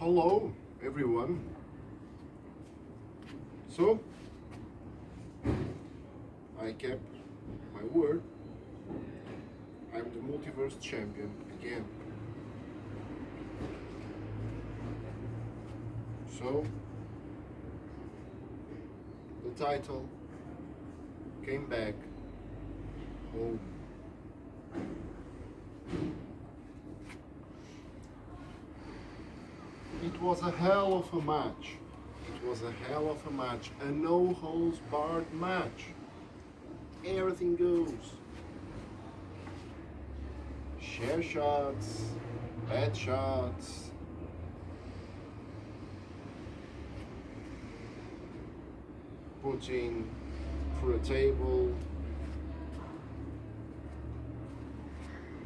Hello, everyone. So, I kept my word. I'm the multiverse champion again. So, the title came back home. It was a hell of a match. It was a hell of a match. A no holds barred match. Everything goes. Share shots, bad shots. Putting through a table.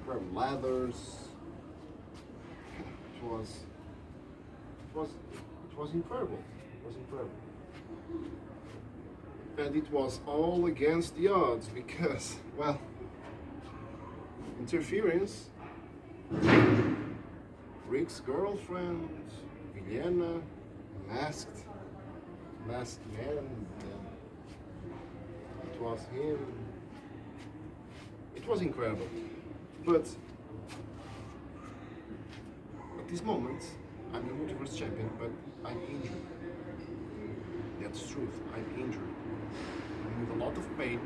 Grab ladders. It was incredible. It was incredible. And it was all against the odds because, well, interference. Rick's girlfriend, Vienna, masked man. It was him. It was incredible. But at this moment, I'm the multiverse champion, but I'm injured. That's truth. I'm injured. I'm with a lot of pain.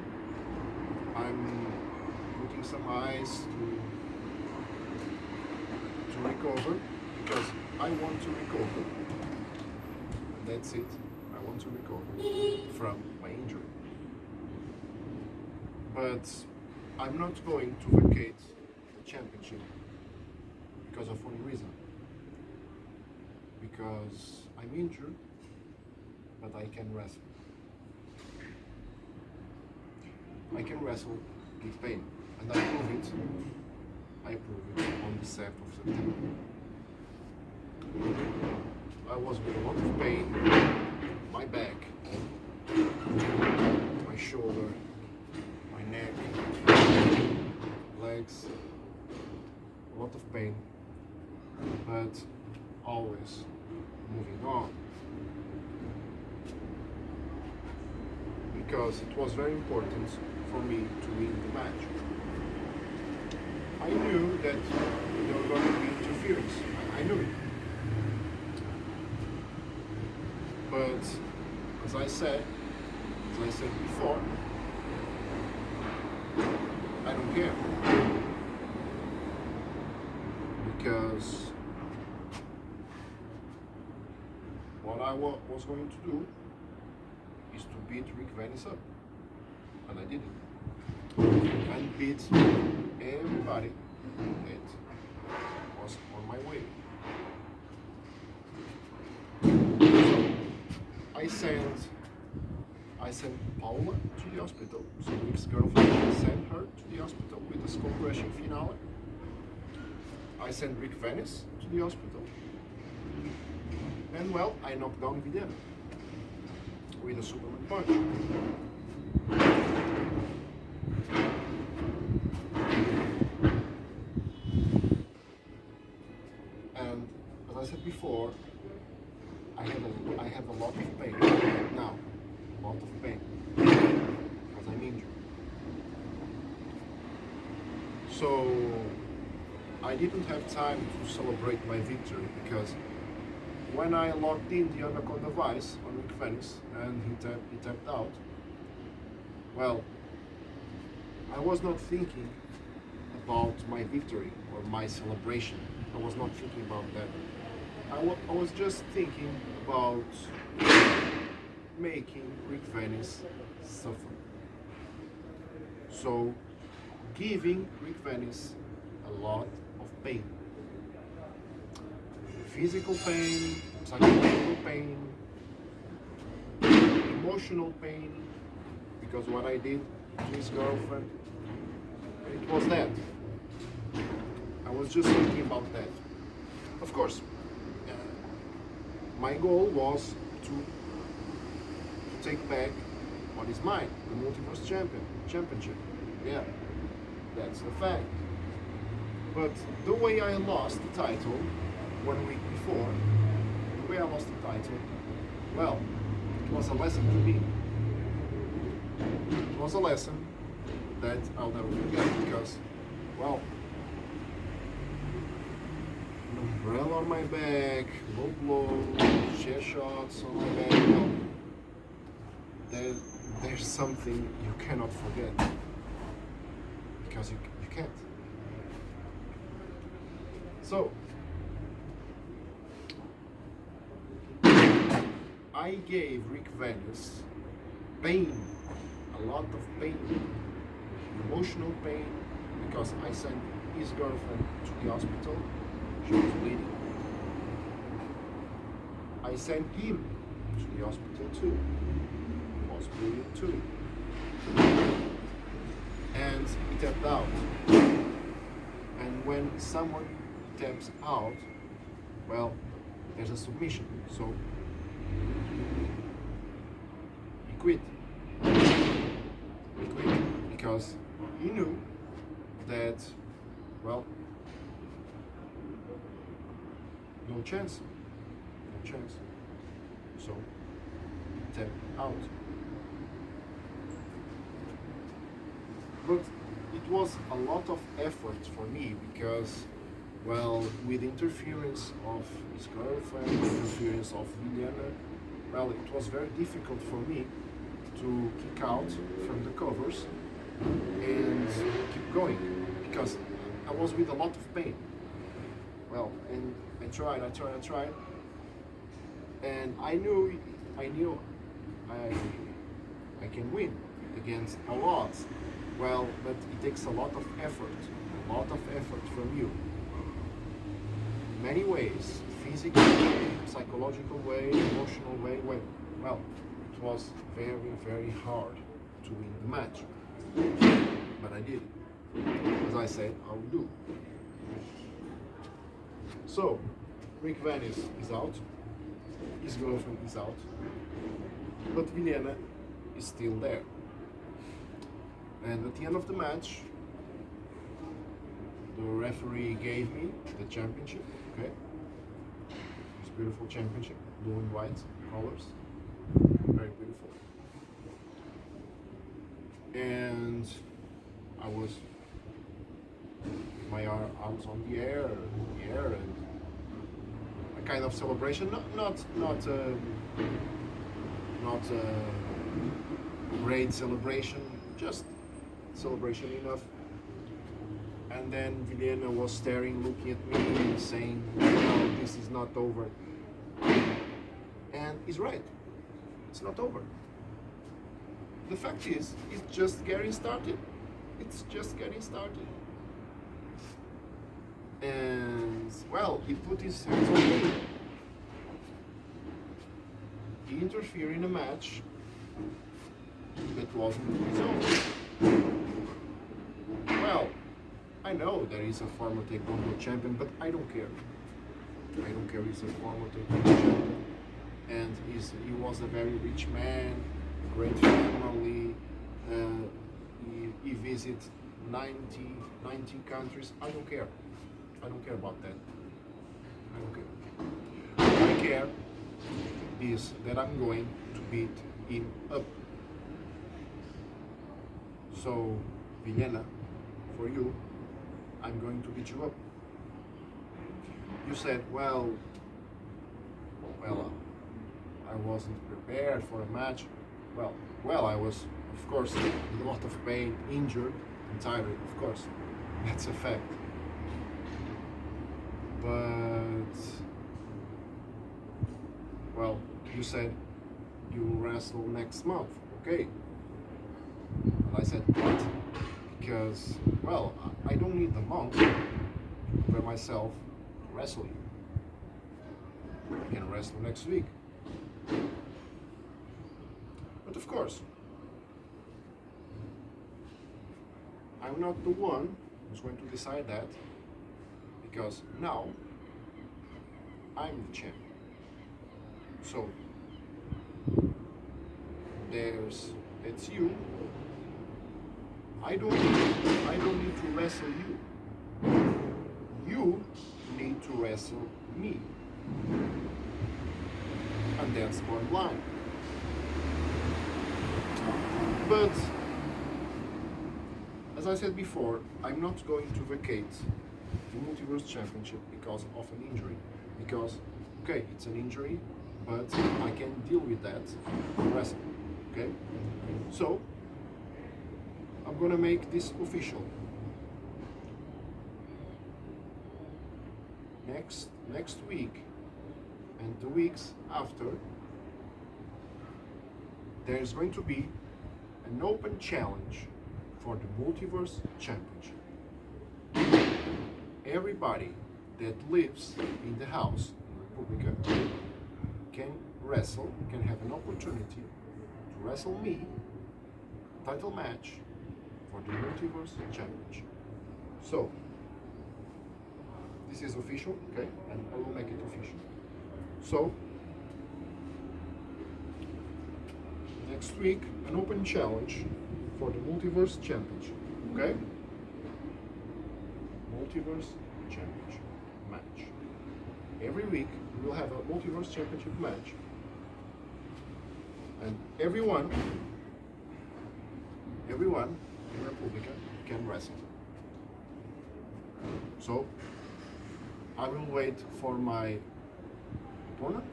I'm putting some ice to recover because I want to recover. That's it. I want to recover from my injury. But I'm not going to vacate the championship because of one reason. Because I'm injured, but I can wrestle. I can wrestle with pain, and I prove it. I prove it on the 7th of September. I was with a lot of pain, my back, my shoulder, my neck, legs, a lot of pain, but always moving on. Because it was very important for me to win the match. I knew that there were going to be interference. I knew it. But as I said before, I don't care. Because what I was going to do is to beat Rick Venice up. And I did it. And beat everybody that was on my way. So I sent Paula to the hospital. So Rick's girlfriend sent her to the hospital with a skull crushing finale. I sent Rick Venice to the hospital. And well, I knocked down Videna with a Superman punch. And as I said before, I have a lot of pain right now, a lot of pain, because I'm injured. So I didn't have time to celebrate my victory because when I locked in the Anaconda Vice on Rick Venice and he tapped out, well, I was not thinking about my victory or my celebration. I was not thinking about that. I was just thinking about making Rick Venice suffer. So, giving Rick Venice a lot of pain. Physical pain, psychological pain, emotional pain, because what I did to his girlfriend, it was that. I was just thinking about that. Of course, my goal was to take back what is mine, the multiverse championship. Yeah, that's the fact. But the way I lost the title 1 week before, way I lost the title, well, it was a lesson to me. It was a lesson that I'll never forget because, well, an umbrella on my back, low blow, chair shots on my back, well, there's something you cannot forget because you can't. So, I gave Rick Venice pain, a lot of pain, emotional pain, because I sent his girlfriend to the hospital. She was bleeding. I sent him to the hospital too. He was bleeding too. And he tapped out. And when someone taps out, well, there's a submission. So he quit. He quit because he knew that, well, no chance. No chance. So he tapped out. But it was a lot of effort for me because, well, with interference of his girlfriend, interference of Liliana, well, it was very difficult for me to kick out from the covers and keep going because I was with a lot of pain. Well, and I tried, and I knew I can win against a lot. Well, but it takes a lot of effort from you. In many ways, physical, psychological way, emotional way. Well, it was very, very hard to win the match. But I did it. As I said, I will do. So, Rick Venice is out. His girlfriend is out. But Vilhena is still there. And at the end of the match, the referee gave me the championship, okay? This beautiful championship, blue and white colors, very beautiful. And I was my arm out on the air, and a kind of celebration, not a great celebration, just celebration enough. And then Vilhena was staring, looking at me and saying, no, this is not over. And he's right, it's not over. The fact is, it's just getting started. It's just getting started. And, well, he put his hands on me. He interfered in a match that wasn't his own. Well, I know there is a former Taekwondo champion, but I don't care. I don't care, he's a former Taekwondo champion. And he was a very rich man, great family. He visited 90 countries. I don't care. I don't care about that. I don't care. What I care is that I'm going to beat him up. So, Vilhena, for you, I'm going to beat you up. You said, well, I wasn't prepared for a match. Well, I was, of course, in a lot of pain, injured, and tired, of course. That's a fact. But, well, you said you will wrestle next month, okay? And I said, what? Because, well, I don't need the month to prepare myself to wrestle you. I can wrestle next week. But of course, I'm not the one who's going to decide that, because now I'm the champion. So it's you. I don't need to wrestle you. You need to wrestle me. and that's the bottom line. But as I said before, I'm not going to vacate the Multiverse Championship because of an injury. Because, okay, it's an injury, but I can deal with that in wrestling. Okay? So, I'm gonna make this official. Next week and the weeks after, there is going to be an open challenge for the Multiverse Championship. Everybody that lives in the house in Republica can wrestle, can have an opportunity to wrestle me, title match for the Multiverse Championship. So, this is official, okay? And I will make it official. So, next week, an open challenge for the Multiverse Championship, okay? Multiverse Championship match. Every week, we will have a Multiverse Championship match. And everyone in Republica can wrestle. So, I will wait for my opponent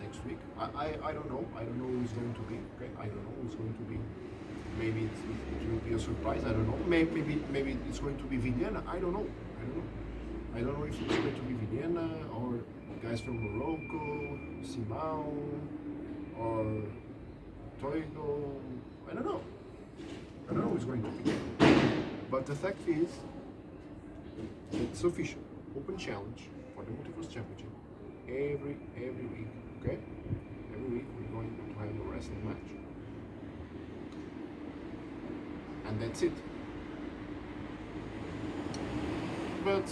next week. I don't know. I don't know who it's going to be. Okay, I don't know who it's going to be. Maybe it will be a surprise. I don't know. Maybe it's going to be Viviana. I don't know. I don't know if it's going to be Viviana or guys from Morocco, Simao, or Toigo. I don't know. I don't know who it's going to be. But the fact is, it's official. Open challenge for the Multiverse Championship every week. Okay? Every week we're going to have a wrestling match. And that's it. But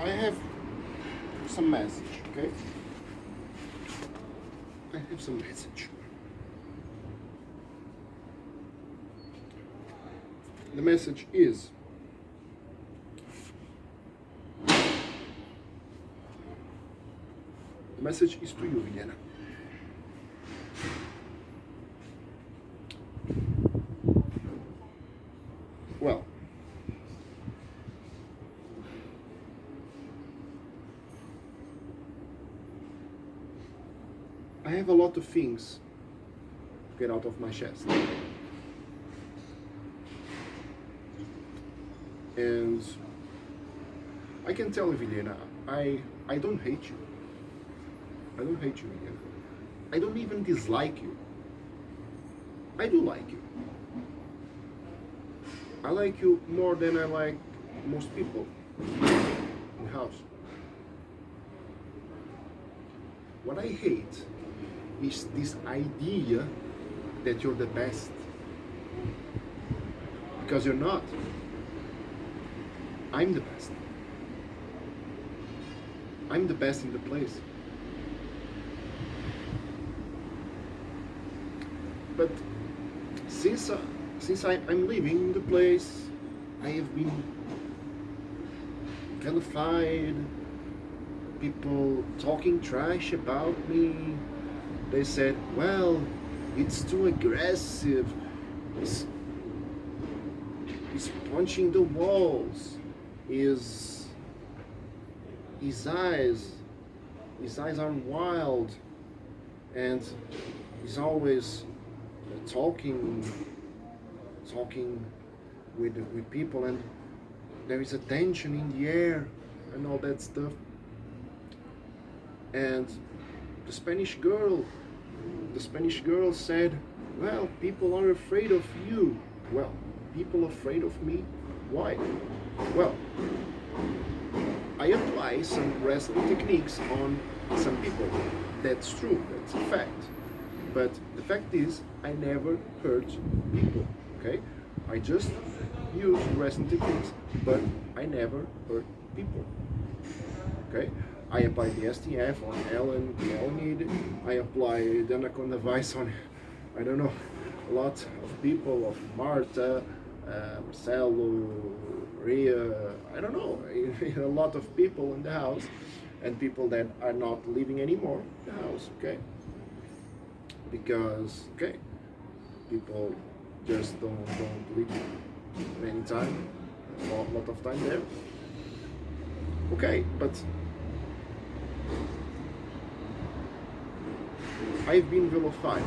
I have some message, okay? I have some message. The message is to you, Viviana. Well, I have a lot of things to get out of my chest. And I can tell you, Viviana, I don't hate you. I don't hate you, Viviana. I don't even dislike you. I do like you. I like you more than I like most people in the house. What I hate is this idea that you're the best. Because you're not. I'm the best. I'm the best in the place. But since I'm living in the place, I have been vilified, people talking trash about me. They said, well, it's too aggressive, he's punching the walls, his eyes are wild, and he's always talking with people, and there is a tension in the air and all that stuff. And the Spanish girl said, well, people are afraid of you. Well, people afraid of me? Why? Well, I apply some wrestling techniques on some people. That's true, that's a fact. But the fact is, I never hurt people, okay? I just use wrestling techniques, but I never hurt people, okay? I apply the STF on Ellen Leonid. I apply the Anaconda Vice on, I don't know, a lot of people, of Marta, Marcelo, Ria, I don't know, a lot of people in the house. and people that are not living anymore in the house, okay? Because, okay, people just don't live many time, a lot of time there. Okay, but I've been vilified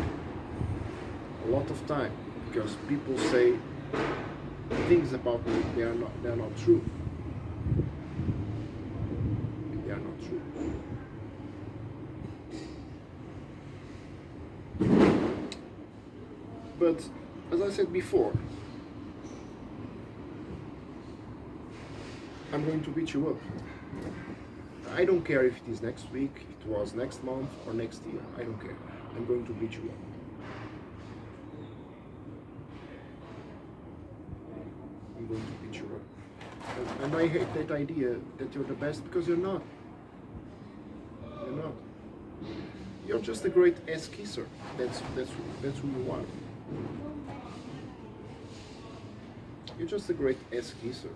a lot of time because people say things about me they're not true. They are not true. But as I said before, I'm going to beat you up. I don't care if it is next week, it was next month or next year. I don't care. I'm going to beat you up. I'm going to beat you up. And I hate that idea that you're the best, because you're not. You're not. You're just a great ass kisser. That's who you are. You're just a great ass kisser.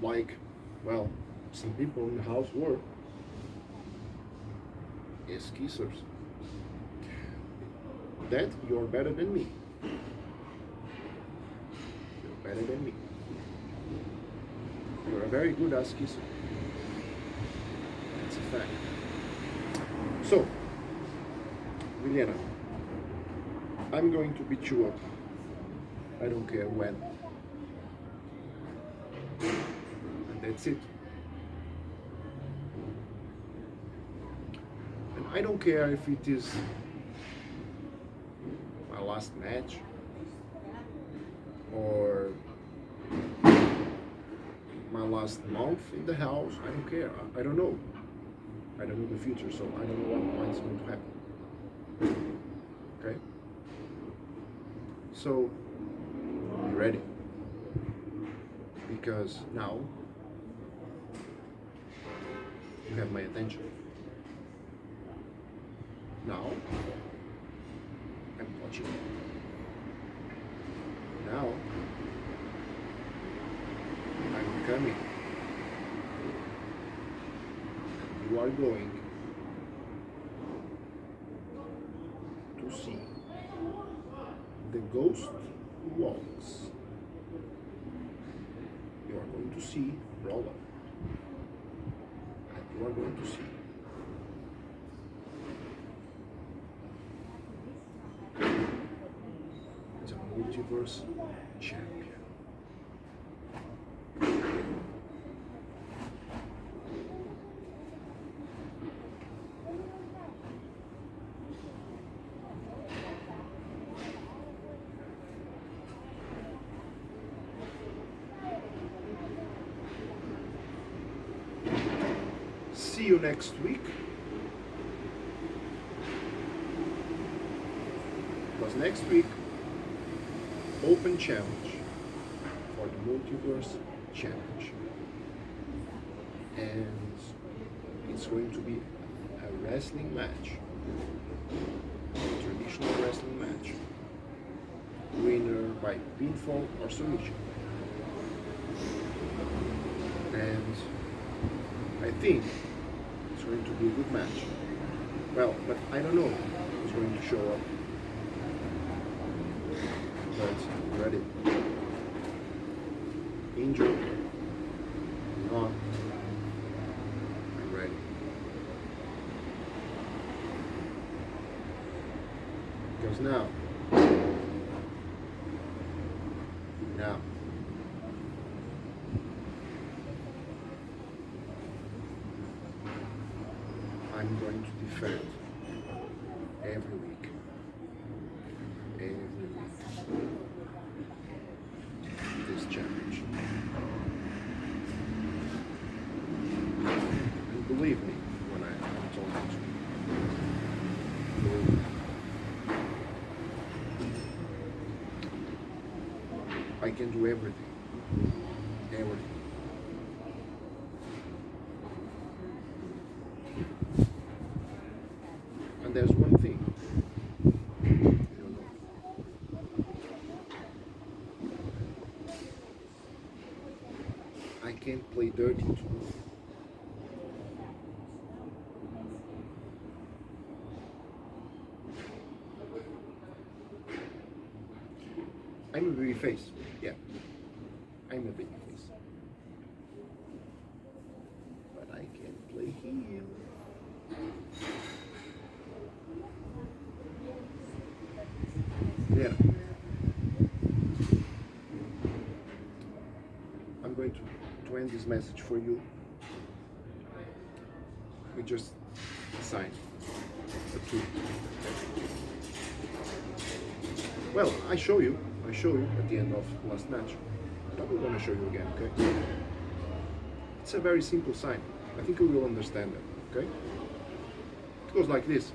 Like, well, some people in the house were ass kissers. That you're better than me. You're better than me. You're a very good ass kisser. That's a fact. So, Liliana, I'm going to beat you up. I don't care when. And that's it. And I don't care if it is my last match or my last month in the house. I don't care. I don't know. I don't know the future, so I don't know what's going to happen. Okay? So, be ready. Because now you have my attention. Now I'm watching you. Now I'm coming. You are going to see the ghost who walks. You are going to see Rolla. And you are going to see the multiverse champion. See you next week. Because next week, open challenge for the Multiverse Challenge. And it's going to be a wrestling match. A traditional wrestling match. Winner by pinfall or submission. And I think it's going to be a good match. Well, but I don't know who's going to show up. But ready. Injured. Not. I'm ready. Because now. I'm going to defend every week. This challenge. And believe me when I'm talking to you. Believe me. I can do everything. Everything. And there's one thing you don't know. I can't play dirty too. I'm a baby face. Yeah, I'm a baby face. But I can play heel. Yeah. I'm going to end this message for you. We just sign a two. Well, I show you at the end of last match. But I'm gonna show you again, okay? It's a very simple sign. I think you will understand it, okay? It goes like this.